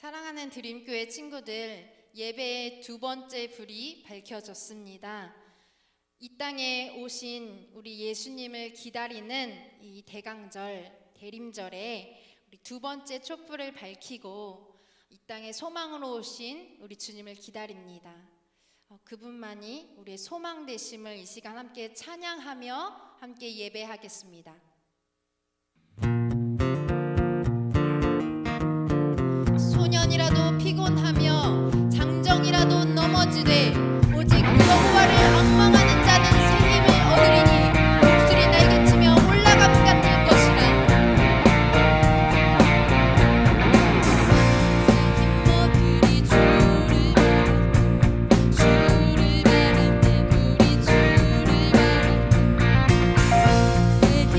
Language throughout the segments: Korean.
사랑하는 드림교회 친구들, 예배의 두 번째 불이 밝혀졌습니다. 이 땅에 오신 우리 예수님을 기다리는 이 대강절, 대림절에 우리 두 번째 촛불을 밝히고 이 땅에 소망으로 오신 우리 주님을 기다립니다. 그분만이 우리의 소망 되심을 이 시간 함께 찬양하며 함께 예배하겠습니다. 소년이라도 피곤하며 장정이라도 넘어지되 오직 여호와를 앙망하는 자는 새 힘을 얻으리니 목소리 날개치며 올라감 같을 것이라. 새 힘 얻으리 주를 바랄 때 우리 주를 바랄 때 새 힘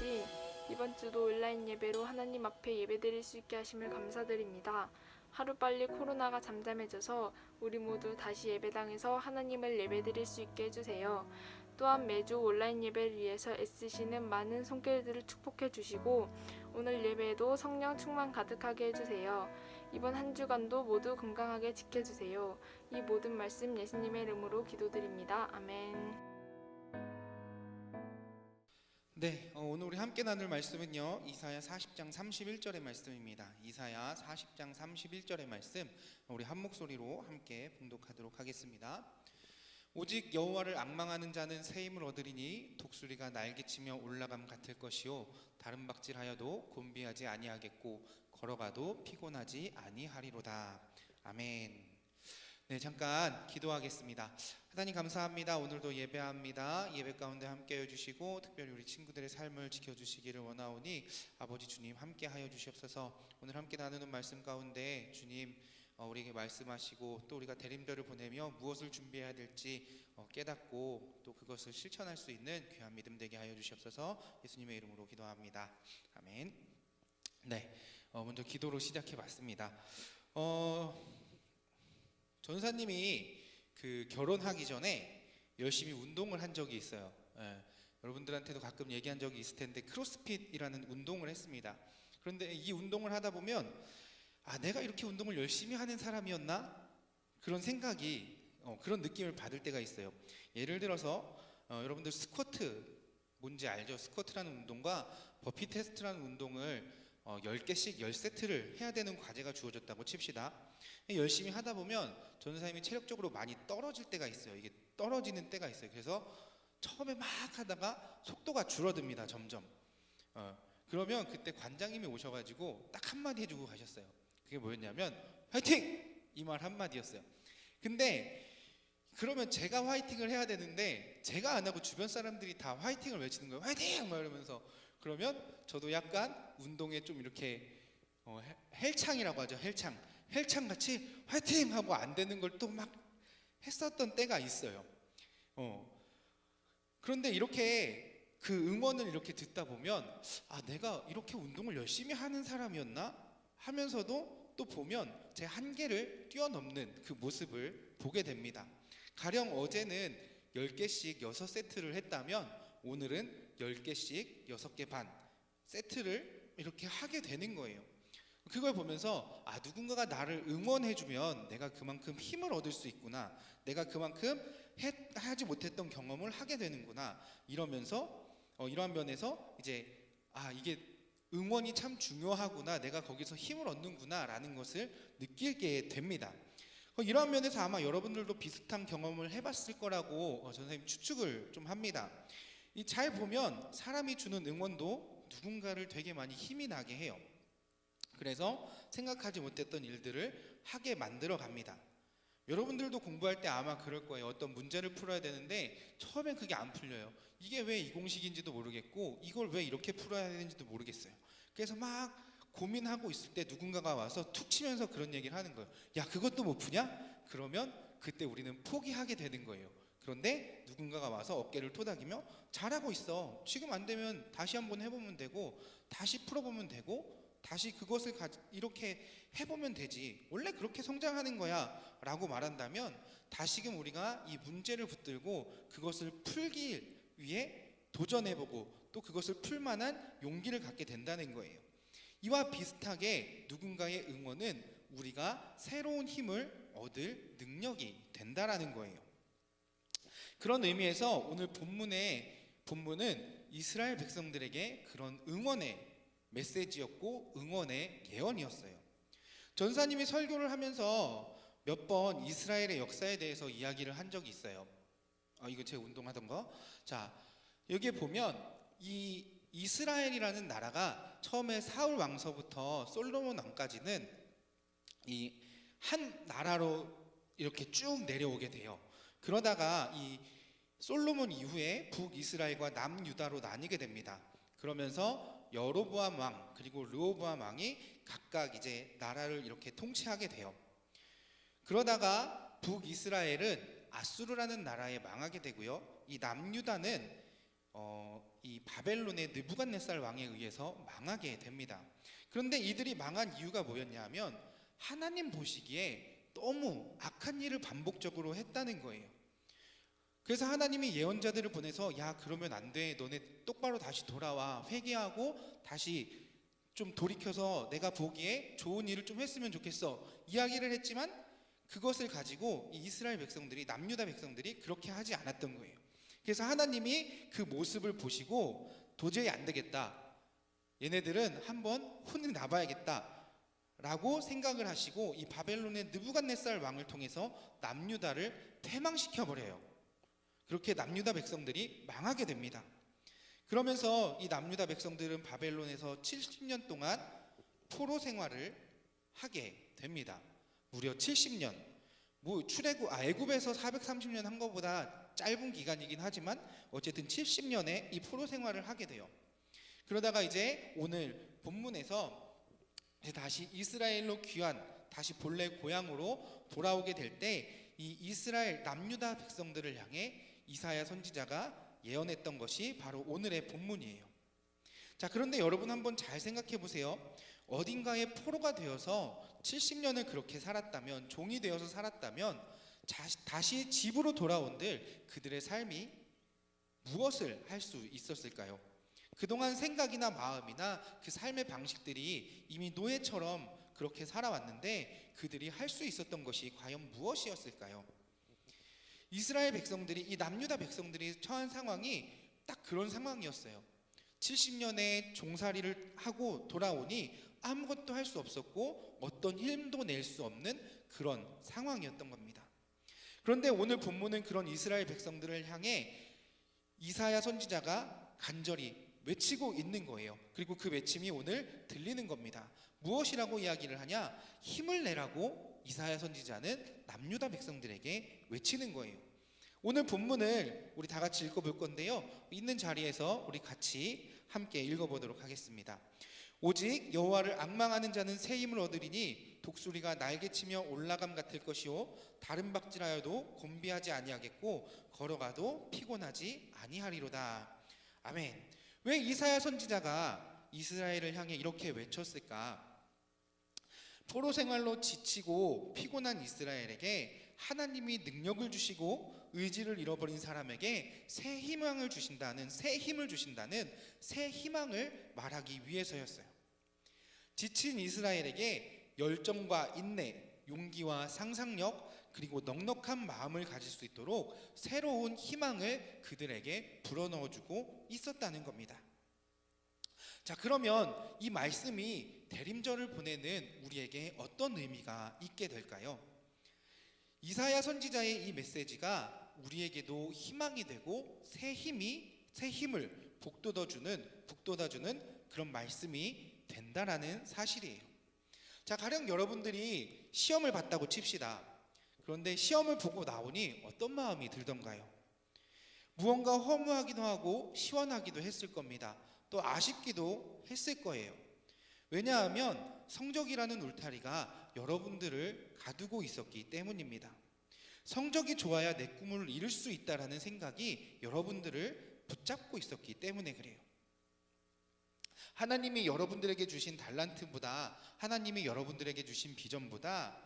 아버지, 이번 주도 온라인 예배로 하나님 앞에 예배드릴 수 있게 하심을 감사드립니다. 하루빨리 코로나가 잠잠해져서 우리 모두 다시 예배당에서 하나님을 예배드릴 수 있게 해주세요. 또한 매주 온라인 예배를 위해서 애쓰시는 많은 손길들을 축복해 주시고 오늘 예배에도 성령 충만 가득하게 해주세요. 이번 한 주간도 모두 건강하게 지켜주세요. 이 모든 말씀 예수님의 이름으로 기도드립니다. 아멘. 네, 오늘 우리 함께 나눌 말씀은요, 이사야 40장 31절의 말씀입니다. 이사야 40장 31절의 말씀, 우리 한 목소리로 함께 봉독하도록 하겠습니다. 오직 여호와를 앙망하는 자는 새 힘을 얻으리니 독수리가 날개치며 올라감 같을 것이요 다른 박질하여도 곤비하지 아니하겠고 걸어가도 피곤하지 아니하리로다. 아멘. 네, 잠깐 기도하겠습니다. 하나님 감사합니다. 오늘도 예배합니다. 예배 가운데 함께 해주시고 특별히 우리 친구들의 삶을 지켜주시기를 원하오니 아버지 주님 함께 하여 주시옵소서. 오늘 함께 나누는 말씀 가운데 주님 우리에게 말씀하시고 또 우리가 대림절을 보내며 무엇을 준비해야 될지 깨닫고 또 그것을 실천할 수 있는 귀한 믿음 되게 하여 주시옵소서. 예수님의 이름으로 기도합니다. 아멘. 네, 먼저 기도로 시작해 봤습니다. 전사님이 결혼하기 전에 열심히 운동을 한 적이 있어요. 여러분들한테도 가끔 얘기한 적이 있을 텐데 크로스핏이라는 운동을 했습니다. 그런데 이 운동을 하다 보면 내가 이렇게 운동을 열심히 하는 사람이었나? 그런 생각이 그런 느낌을 받을 때가 있어요. 예를 들어서 여러분들 스쿼트 뭔지 알죠? 스쿼트라는 운동과 버피 테스트라는 운동을 10개씩 10세트를 해야 되는 과제가 주어졌다고 칩시다. 열심히 하다 보면 전도사님이 체력적으로 많이 떨어질 때가 있어요. 이게 떨어지는 때가 있어요. 그래서 처음에 막 하다가 속도가 줄어듭니다. 점점. 그러면 그때 관장님이 오셔가지고 딱 한마디 해주고 가셨어요. 그게 뭐였냐면 화이팅! 이 말 한마디였어요. 근데 그러면 제가 화이팅을 해야 되는데 제가 안 하고 주변 사람들이 다 화이팅을 외치는 거예요. 화이팅! 막 이러면서. 그러면 저도 약간 운동에 좀 이렇게 헬창이라고 하죠. 헬창 같이 화이팅! 하고 안 되는 걸 또 막 했었던 때가 있어요. 그런데 이렇게 그 응원을 이렇게 듣다 보면 내가 이렇게 운동을 열심히 하는 사람이었나? 하면서도 또 보면 제 한계를 뛰어넘는 그 모습을 보게 됩니다. 가령 어제는 10개씩 6세트를 했다면 오늘은 10개씩 6개 반 세트를 이렇게 하게 되는 거예요. 그걸 보면서 누군가가 나를 응원해주면 내가 그만큼 힘을 얻을 수 있구나, 내가 그만큼 하지 못했던 경험을 하게 되는구나, 이러면서 이러한 면에서 이제 이게 응원이 참 중요하구나, 내가 거기서 힘을 얻는구나 라는 것을 느끼게 됩니다. 이러한 면에서 아마 여러분들도 비슷한 경험을 해봤을 거라고 선생님 추측을 좀 합니다. 잘 보면 사람이 주는 응원도 누군가를 되게 많이 힘이 나게 해요. 그래서 생각하지 못했던 일들을 하게 만들어 갑니다. 여러분들도 공부할 때 아마 그럴 거예요. 어떤 문제를 풀어야 되는데 처음엔 그게 안 풀려요. 이게 왜 이 공식인지도 모르겠고 이걸 왜 이렇게 풀어야 되는지도 모르겠어요. 그래서 막 고민하고 있을 때 누군가가 와서 툭 치면서 그런 얘기를 하는 거예요. 야, 그것도 못 푸냐? 그러면 그때 우리는 포기하게 되는 거예요. 그런데 누군가가 와서 어깨를 토닥이며 잘하고 있어. 지금 안 되면 다시 한번 해보면 되고 다시 풀어보면 되고 다시 그것을 이렇게 해보면 되지. 원래 그렇게 성장하는 거야 라고 말한다면 다시금 우리가 이 문제를 붙들고 그것을 풀기 위해 도전해보고 또 그것을 풀만한 용기를 갖게 된다는 거예요. 이와 비슷하게 누군가의 응원은 우리가 새로운 힘을 얻을 능력이 된다라는 거예요. 그런 의미에서 오늘 본문은 이스라엘 백성들에게 그런 응원의 메시지였고 응원의 예언이었어요. 전사님이 설교를 하면서 몇 번 이스라엘의 역사에 대해서 이야기를 한 적이 있어요. 이거 제가 운동하던 거. 자, 여기에 보면 이 이스라엘이라는 나라가 처음에 사울 왕서부터 솔로몬 왕까지는 이 한 나라로 이렇게 쭉 내려오게 돼요. 그러다가 이 솔로몬 이후에 북이스라엘과 남유다로 나뉘게 됩니다. 그러면서 여로보암 왕 그리고 르호보암 왕이 각각 이제 나라를 이렇게 통치하게 돼요. 그러다가 북이스라엘은 아수르라는 나라에 망하게 되고요. 이 남유다는 이 바벨론의 느부갓네살 왕에 의해서 망하게 됩니다. 그런데 이들이 망한 이유가 뭐였냐면 하나님 보시기에 너무 악한 일을 반복적으로 했다는 거예요. 그래서 하나님이 예언자들을 보내서 야, 그러면 안 돼. 너네 똑바로 다시 돌아와. 회개하고 다시 좀 돌이켜서 내가 보기에 좋은 일을 좀 했으면 좋겠어. 이야기를 했지만 그것을 가지고 이 이스라엘 백성들이, 남유다 백성들이 그렇게 하지 않았던 거예요. 그래서 하나님이 그 모습을 보시고 도저히 안 되겠다. 얘네들은 한번 혼을 나봐야겠다. 라고 생각을 하시고 이 바벨론의 느부갓네살 왕을 통해서 남유다를 퇴망시켜버려요. 그렇게 남유다 백성들이 망하게 됩니다. 그러면서 이 남유다 백성들은 바벨론에서 70년 동안 포로 생활을 하게 됩니다. 무려 70년. 애굽에서 430년 한 것보다 짧은 기간이긴 하지만 어쨌든 70년의 이 포로 생활을 하게 돼요. 그러다가 이제 오늘 본문에서 다시 이스라엘로 귀환, 다시 본래 고향으로 돌아오게 될 때 이 이스라엘 남유다 백성들을 향해 이사야 선지자가 예언했던 것이 바로 오늘의 본문이에요. 자, 그런데 여러분 한번 잘 생각해 보세요. 어딘가에 포로가 되어서 70년을 그렇게 살았다면, 종이 되어서 살았다면 다시 집으로 돌아온들 그들의 삶이 무엇을 할 수 있었을까요? 그동안 생각이나 마음이나 그 삶의 방식들이 이미 노예처럼 그렇게 살아왔는데 그들이 할 수 있었던 것이 과연 무엇이었을까요? 이스라엘 백성들이, 이 남유다 백성들이 처한 상황이 딱 그런 상황이었어요. 70년의 종살이를 하고 돌아오니 아무것도 할 수 없었고 어떤 힘도 낼 수 없는 그런 상황이었던 겁니다. 그런데 오늘 본문은 그런 이스라엘 백성들을 향해 이사야 선지자가 간절히 외치고 있는 거예요. 그리고 그 외침이 오늘 들리는 겁니다. 무엇이라고 이야기를 하냐? 힘을 내라고 이사야 선지자는 남유다 백성들에게 외치는 거예요. 오늘 본문을 우리 다 같이 읽어볼 건데요. 있는 자리에서 우리 같이 함께 읽어보도록 하겠습니다. 오직 여호와를 앙망하는 자는 새 힘을 얻으리니 독수리가 날개치며 올라감 같을 것이요 다른 박질하여도 곤비하지 아니하겠고 걸어가도 피곤하지 아니하리로다. 아멘. 왜 이사야 선지자가 이스라엘을 향해 이렇게 외쳤을까? 포로 생활로 지치고 피곤한 이스라엘에게 하나님이 능력을 주시고 의지를 잃어버린 사람에게 새 희망을 주신다는, 새 힘을 주신다는 새 희망을 말하기 위해서였어요. 지친 이스라엘에게 열정과 인내, 용기와 상상력, 그리고 넉넉한 마음을 가질 수 있도록 새로운 희망을 그들에게 불어넣어주고 있었다는 겁니다. 자, 그러면 이 말씀이 대림절을 보내는 우리에게 어떤 의미가 있게 될까요? 이사야 선지자의 이 메시지가 우리에게도 희망이 되고 새 힘을 북돋아주는 그런 말씀이 된다라는 사실이에요. 자, 가령 여러분들이 시험을 봤다고 칩시다. 그런데 시험을 보고 나오니 어떤 마음이 들던가요? 무언가 허무하기도 하고 시원하기도 했을 겁니다. 또 아쉽기도 했을 거예요. 왜냐하면 성적이라는 울타리가 여러분들을 가두고 있었기 때문입니다. 성적이 좋아야 내 꿈을 이룰 수 있다라는 생각이 여러분들을 붙잡고 있었기 때문에 그래요. 하나님이 여러분들에게 주신 달란트보다, 하나님이 여러분들에게 주신 비전보다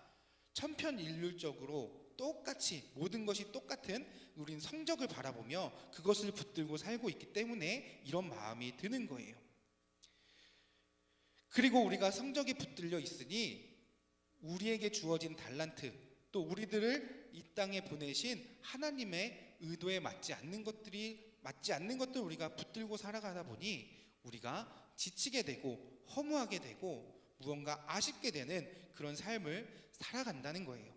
천편일률적으로 똑같이 모든 것이 똑같은 우린 성적을 바라보며 그것을 붙들고 살고 있기 때문에 이런 마음이 드는 거예요. 그리고 우리가 성적에 붙들려 있으니 우리에게 주어진 달란트, 또 우리들을 이 땅에 보내신 하나님의 의도에 맞지 않는 것들 우리가 붙들고 살아가다 보니 우리가 지치게 되고 허무하게 되고 무언가 아쉽게 되는 그런 삶을 살아간다는 거예요.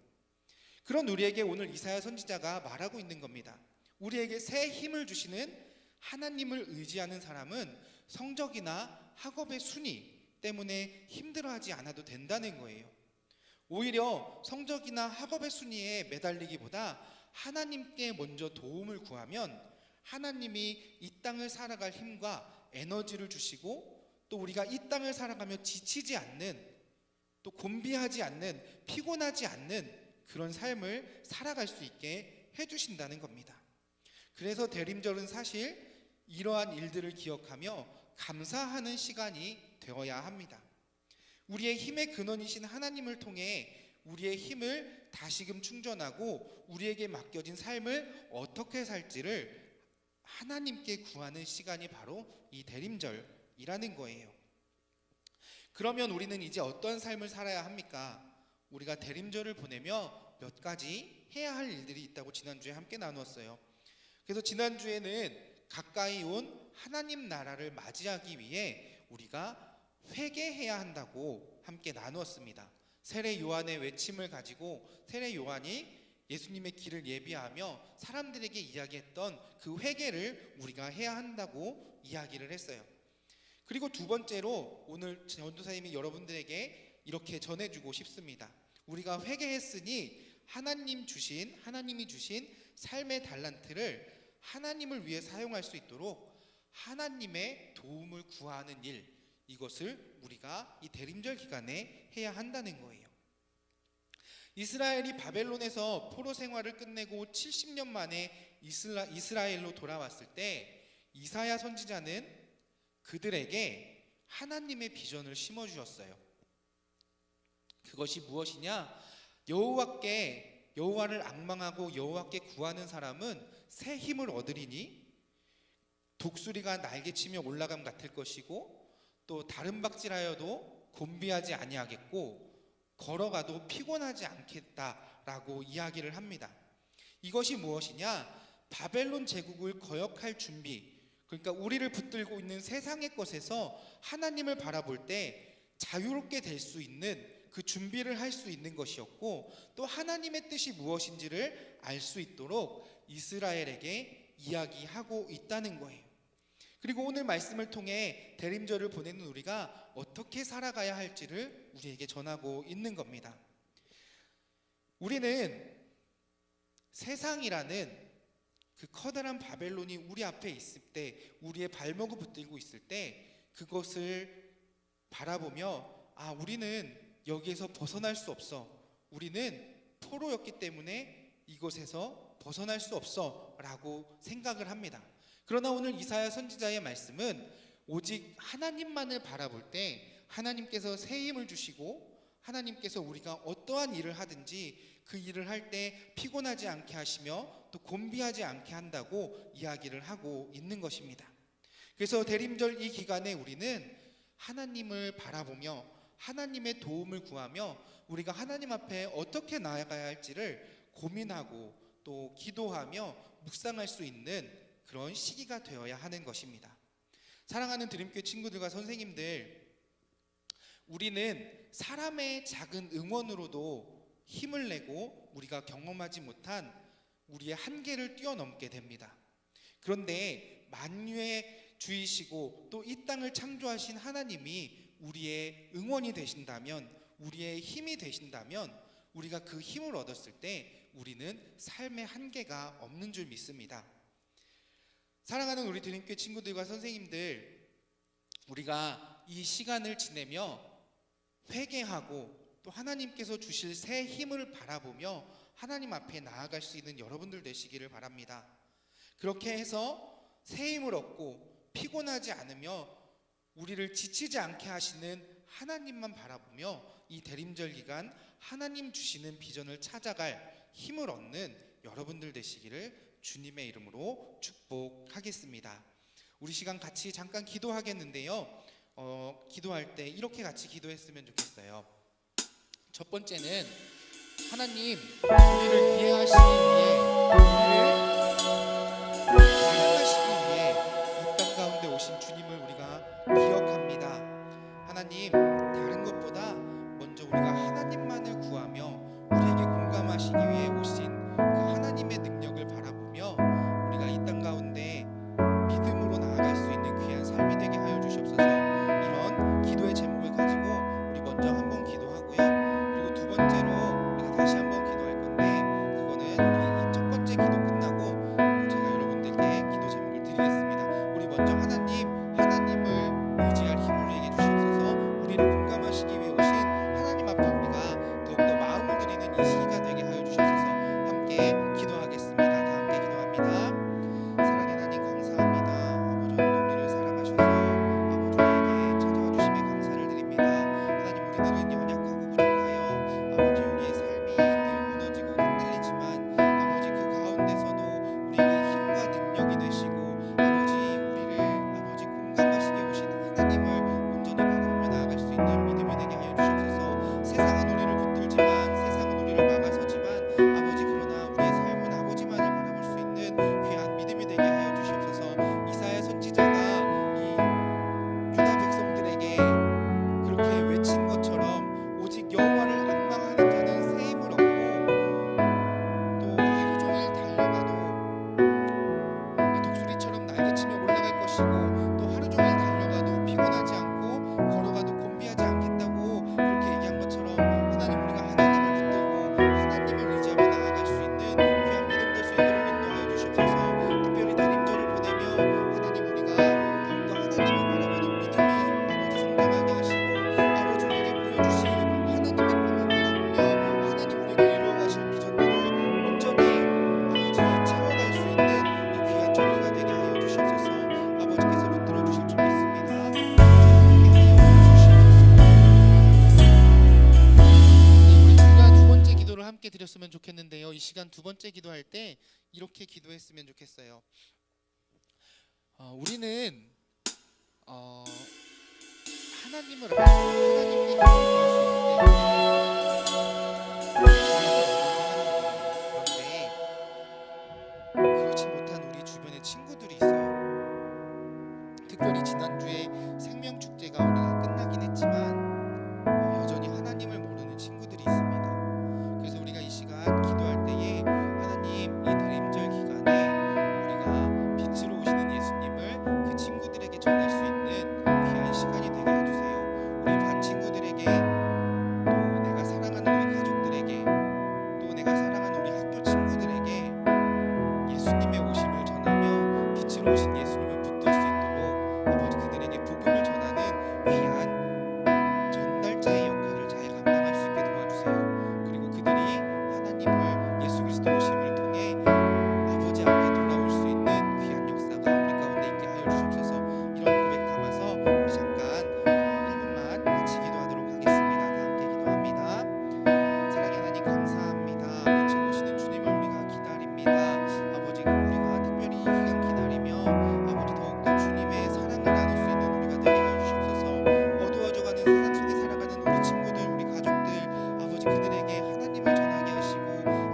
그런 우리에게 오늘 이사야 선지자가 말하고 있는 겁니다. 우리에게 새 힘을 주시는 하나님을 의지하는 사람은 성적이나 학업의 순위 때문에 힘들어하지 않아도 된다는 거예요. 오히려 성적이나 학업의 순위에 매달리기보다 하나님께 먼저 도움을 구하면 하나님이 이 땅을 살아갈 힘과 에너지를 주시고 또 우리가 이 땅을 살아가며 지치지 않는, 또 곤비하지 않는, 피곤하지 않는 그런 삶을 살아갈 수 있게 해주신다는 겁니다. 그래서 대림절은 사실 이러한 일들을 기억하며 감사하는 시간이 되어야 합니다. 우리의 힘의 근원이신 하나님을 통해 우리의 힘을 다시금 충전하고 우리에게 맡겨진 삶을 어떻게 살지를 하나님께 구하는 시간이 바로 이 대림절이라는 거예요. 그러면 우리는 이제 어떤 삶을 살아야 합니까? 우리가 대림절을 보내며 몇 가지 해야 할 일들이 있다고 지난주에 함께 나누었어요. 그래서 지난주에는 가까이 온 하나님 나라를 맞이하기 위해 우리가 회개해야 한다고 함께 나누었습니다. 세례 요한의 외침을 가지고 세례 요한이 예수님의 길을 예비하며 사람들에게 이야기했던 그 회개를 우리가 해야 한다고 이야기를 했어요. 그리고 두 번째로 오늘 전도사님이 여러분들에게 이렇게 전해주고 싶습니다. 우리가 회개했으니 하나님이 주신 삶의 달란트를 하나님을 위해 사용할 수 있도록 하나님의 도움을 구하는 일, 이것을 우리가 이 대림절 기간에 해야 한다는 거예요. 이스라엘이 바벨론에서 포로 생활을 끝내고 70년 만에 이스라엘로 돌아왔을 때 이사야 선지자는 그들에게 하나님의 비전을 심어주었어요. 그것이 무엇이냐? 여호와를 앙망하고 여호와께 구하는 사람은 새 힘을 얻으리니 독수리가 날개치며 올라감 같을 것이고 또 다른 박질하여도 곤비하지 아니하겠고 걸어가도 피곤하지 않겠다라고 이야기를 합니다. 이것이 무엇이냐? 바벨론 제국을 거역할 준비, 그러니까 우리를 붙들고 있는 세상의 것에서 하나님을 바라볼 때 자유롭게 될 수 있는 그 준비를 할 수 있는 것이었고, 또 하나님의 뜻이 무엇인지를 알 수 있도록 이스라엘에게 이야기하고 있다는 거예요. 그리고 오늘 말씀을 통해 대림절을 보내는 우리가 어떻게 살아가야 할지를 우리에게 전하고 있는 겁니다. 우리는 세상이라는 그 커다란 바벨론이 우리 앞에 있을 때, 우리의 발목을 붙들고 있을 때 그것을 바라보며 우리는 여기에서 벗어날 수 없어, 우리는 포로였기 때문에 이곳에서 벗어날 수 없어 라고 생각을 합니다. 그러나 오늘 이사야 선지자의 말씀은 오직 하나님만을 바라볼 때 하나님께서 새 힘을 주시고 하나님께서 우리가 어떠한 일을 하든지 그 일을 할 때 피곤하지 않게 하시며 또 곤비하지 않게 한다고 이야기를 하고 있는 것입니다. 그래서 대림절 이 기간에 우리는 하나님을 바라보며 하나님의 도움을 구하며 우리가 하나님 앞에 어떻게 나아가야 할지를 고민하고 또 기도하며 묵상할 수 있는 그런 시기가 되어야 하는 것입니다. 사랑하는 드림교회 친구들과 선생님들, 우리는 사람의 작은 응원으로도 힘을 내고 우리가 경험하지 못한 우리의 한계를 뛰어넘게 됩니다. 그런데 만유의 주이시고 또 이 땅을 창조하신 하나님이 우리의 응원이 되신다면, 우리의 힘이 되신다면 우리가 그 힘을 얻었을 때 우리는 삶의 한계가 없는 줄 믿습니다. 사랑하는 우리 드림교회 친구들과 선생님들, 우리가 이 시간을 지내며 회개하고 또 하나님께서 주실 새 힘을 바라보며 하나님 앞에 나아갈 수 있는 여러분들 되시기를 바랍니다. 그렇게 해서 새 힘을 얻고 피곤하지 않으며 우리를 지치지 않게 하시는 하나님만 바라보며 이 대림절 기간 하나님 주시는 비전을 찾아갈 힘을 얻는 여러분들 되시기를 주님의 이름으로 축복하겠습니다. 우리 시간 같이 잠깐 기도하겠는데요. 기도할 때 이렇게 같이 기도했으면 좋겠어요. 첫 번째는 하나님, 우리를 기회하시기 위해, 우리를 사랑하시기 위해 이 땅 가운데 오신 주님을 우리가 기억합니다. 하나님, 다른 것보다 먼저 우리가 하나님만을 구하며 우리에게 공감하시기 위해 오신 그 하나님의 능력을 바라보며 우리가 이 땅 가운데 믿음으로 나아갈 수 있는 귀한 삶이 되게 하여 주시옵소서. 이런 기도의 제목을 가지고 우리 먼저 한번 기도하고요. 그리고 두 번째로 우리가 다시 한번 기도할 건데, 그거는 우리 첫 번째 기도 끝나고 제가 여러분들께 기도 제목을 드리겠습니다. 우리 먼저 하나님을 의지할 힘을 우리에게 주시옵소서. 우리를 기도했으면 좋겠는데요. 이 시간 두 번째 기도할 때 이렇게 기도했으면 좋겠어요. 우리는 하나님을 알고 하나님께 힘을 구할 수 있기 때문에 그런데 그렇지 못한 우리 주변에 친구들이 있어요. 특별히 지난주에 생명축제가 우리가 끝나긴 했지만 여전히 하나님을 모르는 친구들이 있습니다. 그래서 우리가 이 시간 기도할 때에 하나님, 이 대림절 기간에 우리가 빛으로 오시는 예수님을 그 친구들에게 전할 수 있는 귀한 시간이 되게 해주세요. 우리 반 친구들에게, 또 내가 사랑하는 우리 가족들에게, 또 내가 사랑하는 우리 학교 친구들에게 예수님의 오심을 전하며 빛으로 오신 예수님을 붙들 수 있도록 아버지 그들에게 복음을 전하는 귀한 전달자의 역할을 잘 감당할 수 있게 도와주세요. 그리고 그들이 하나님을, 예수 그리스도 오심을 통해 아버지 앞에 돌아올 수 있는 귀한 역사가 우리 가운데 있게 하여 주시옵소서. 이런 고백 담아서 우리 잠깐 1분만 같이 기도하도록 하겠습니다. 다 함께 기도합니다. 사랑의 하나님 감사합니다. 빛으로 오시는 주님을 우리가 기다립니다. 아버지 우리가 특별히 이 시간 기다리며 아버지 더욱더 주님의 사랑을 나눌 수 있는 우리가 되게 하여 주시옵소서. 어두워져가는 세상 속에 살아가는 우리 친구들, 우리 가족들, 아버지 그들에게 하나님을 전하게 하시고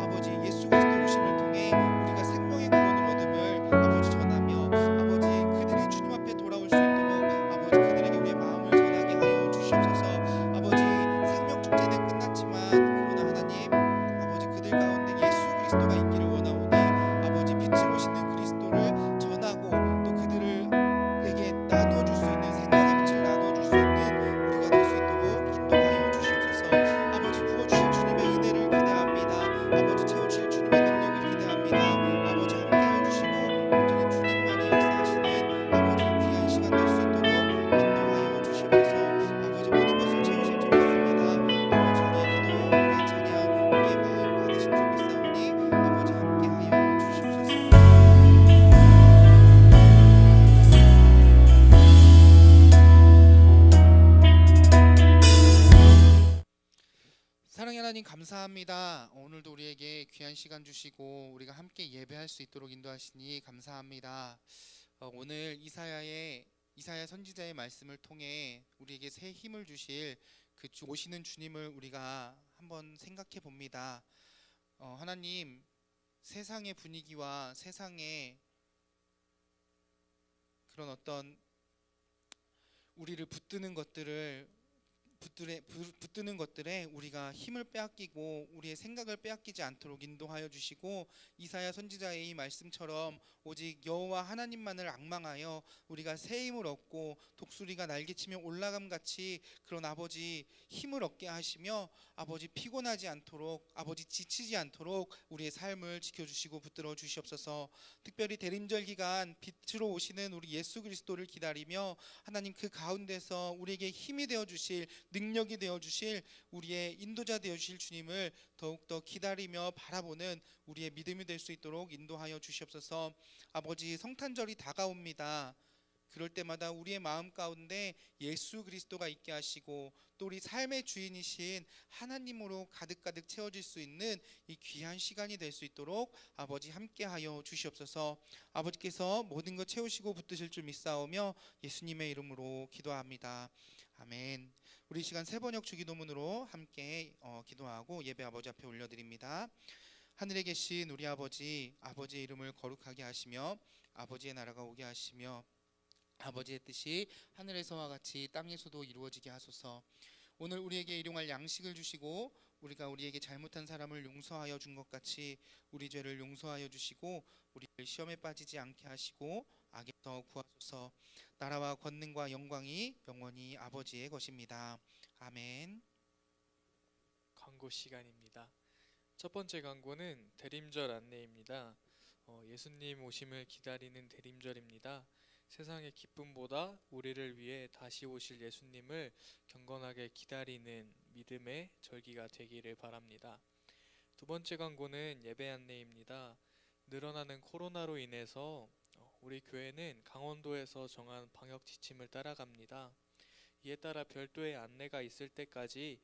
아버지 예수 그리스도 오심을 통해 우리가 생명의 구원을 얻음을 아버지 전하며 아버지 그들이 주님 앞에 돌아올 수 있도록 아버지 그들에게 우리의 마음을 전하게 하여 주시옵소서. 아버지 생명 축제는 끝났지만 그러나 하나님 아버지 그들 가운데 예수 그리스도가 있기를 원하오니 아버지 빛으로 오시는 그리스도를 전하고 또 그들에게 나누어 줄 수 있는 생명의 빛을 나누어 줄 수 있는 우리가 될 수 있도록 인도하여 주시옵소서. 아버지 부어주실 주님의 은혜를 기대합니다. 아버지 채워주실 주님의 능력을 기대합니다. 아버지 함께해 주시고 온전히 주님만이 역사하시는 아버지 귀한 시간 될 수 있도록 인도하여 주시옵소서. 아버지 모든 것을 채우실 줄 믿습니다. 아버지 우리의 기도, 우리의 찬양, 우리의 마음 받으실 줄 믿사오니 아버지 함께하여 주시옵소서. 사랑의 하나님 감사합니다. 오늘도 우리에게 귀한 시간 주시고 우리가 함께 예배할 수 있도록 인도하시니 감사합니다. 오늘 이사야 선지자의 말씀을 통해 우리에게 새 힘을 주실 그 오시는 주님을 우리가 한번 생각해 봅니다. 하나님, 세상의 분위기와 세상의 그런 어떤 우리를 붙드는 것들에 우리가 힘을 빼앗기고 우리의 생각을 빼앗기지 않도록 인도하여 주시고 이사야 선지자의 이 말씀처럼 오직 여호와 하나님만을 앙망하여 우리가 새 힘을 얻고 독수리가 날개치며 올라감같이 그런 아버지 힘을 얻게 하시며 아버지 피곤하지 않도록 아버지 지치지 않도록 우리의 삶을 지켜주시고 붙들어 주시옵소서. 특별히 대림절 기간 빛으로 오시는 우리 예수 그리스도를 기다리며 하나님 그 가운데서 우리에게 힘이 되어 주실, 능력이 되어 주실, 우리의 인도자 되어 주실 주님을 더욱더 기다리며 바라보는 우리의 믿음이 될 수 있도록 인도하여 주시옵소서. 아버지 성탄절이 다가옵니다. 그럴 때마다 우리의 마음 가운데 예수 그리스도가 있게 하시고 또 우리 삶의 주인이신 하나님으로 가득가득 채워질 수 있는 이 귀한 시간이 될 수 있도록 아버지 함께하여 주시옵소서. 아버지께서 모든 것 채우시고 붙드실 줄 믿사오며 예수님의 이름으로 기도합니다. 아멘. 우리 시간 세번역 주기도문으로 함께 기도하고 예배 아버지 앞에 올려드립니다. 하늘에 계신 우리 아버지, 아버지의 이름을 거룩하게 하시며 아버지의 나라가 오게 하시며 아버지의 뜻이 하늘에서와 같이 땅에서도 이루어지게 하소서. 오늘 우리에게 일용할 양식을 주시고 우리가 우리에게 잘못한 사람을 용서하여 준 것 같이 우리 죄를 용서하여 주시고 우리를 시험에 빠지지 않게 하시고 악에서 구하소서. 나라와 권능과 영광이 영원히 아버지의 것입니다. 아멘. 광고 시간입니다. 첫 번째 광고는 대림절 안내입니다. 예수님 오심을 기다리는 대림절입니다. 세상의 기쁨보다 우리를 위해 다시 오실 예수님을 경건하게 기다리는 믿음의 절기가 되기를 바랍니다. 두 번째 광고는 예배 안내입니다. 늘어나는 코로나로 인해서 우리 교회는 강원도에서 정한 방역 지침을 따라갑니다. 이에 따라 별도의 안내가 있을 때까지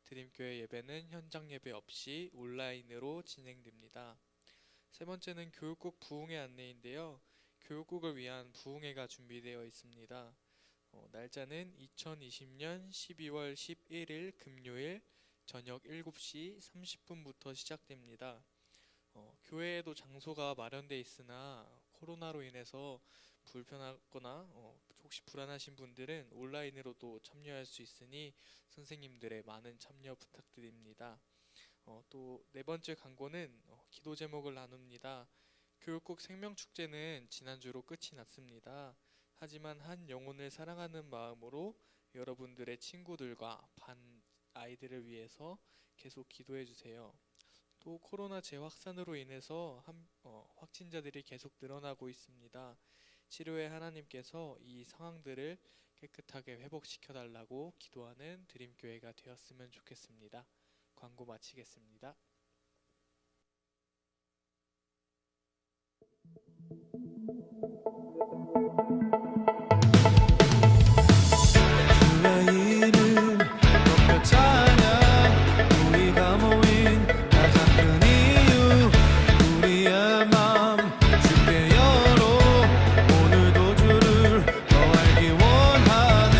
드림교회 예배는 현장 예배 없이 온라인으로 진행됩니다. 세 번째는 교육국 부흥회 안내인데요. 교육국을 위한 부흥회가 준비되어 있습니다. 날짜는 2020년 12월 11일 금요일 저녁 7시 30분부터 시작됩니다. 교회에도 장소가 마련돼 있으나 코로나로 인해서 불편하거나 혹시 불안하신 분들은 온라인으로도 참여할 수 있으니 선생님들의 많은 참여 부탁드립니다. 또 네 번째 광고는 기도 제목을 나눕니다. 교육국 생명축제는 지난주로 끝이 났습니다. 하지만 한 영혼을 사랑하는 마음으로 여러분들의 친구들과 반 아이들을 위해서 계속 기도해 주세요. 또 코로나 재확산으로 인해서 확진자들이 계속 늘어나고 있습니다. 치료의 하나님께서 이 상황들을 깨끗하게 회복시켜 달라고 기도하는 드림교회가 되었으면 좋겠습니다. 광고 마치겠습니다. 주의 이름 높여 찬양 우리가 모인 가장 큰 이유 우리의 맘 주께 열어 오늘도 주를 더 알기 원하네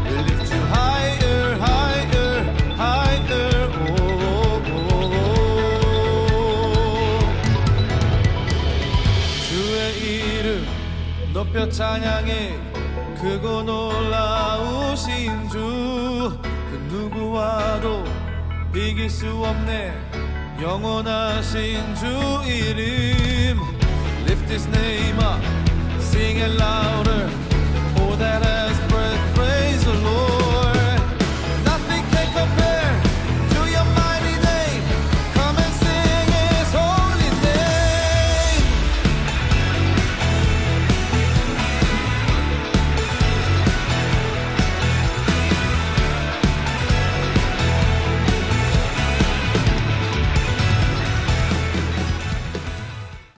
We lift you higher higher higher 주의 이름 높여 찬양해 크고 놀라우신 주 그 누구와도 비길 수 없네 영원하신 주 이름 Lift his name up Sing it loud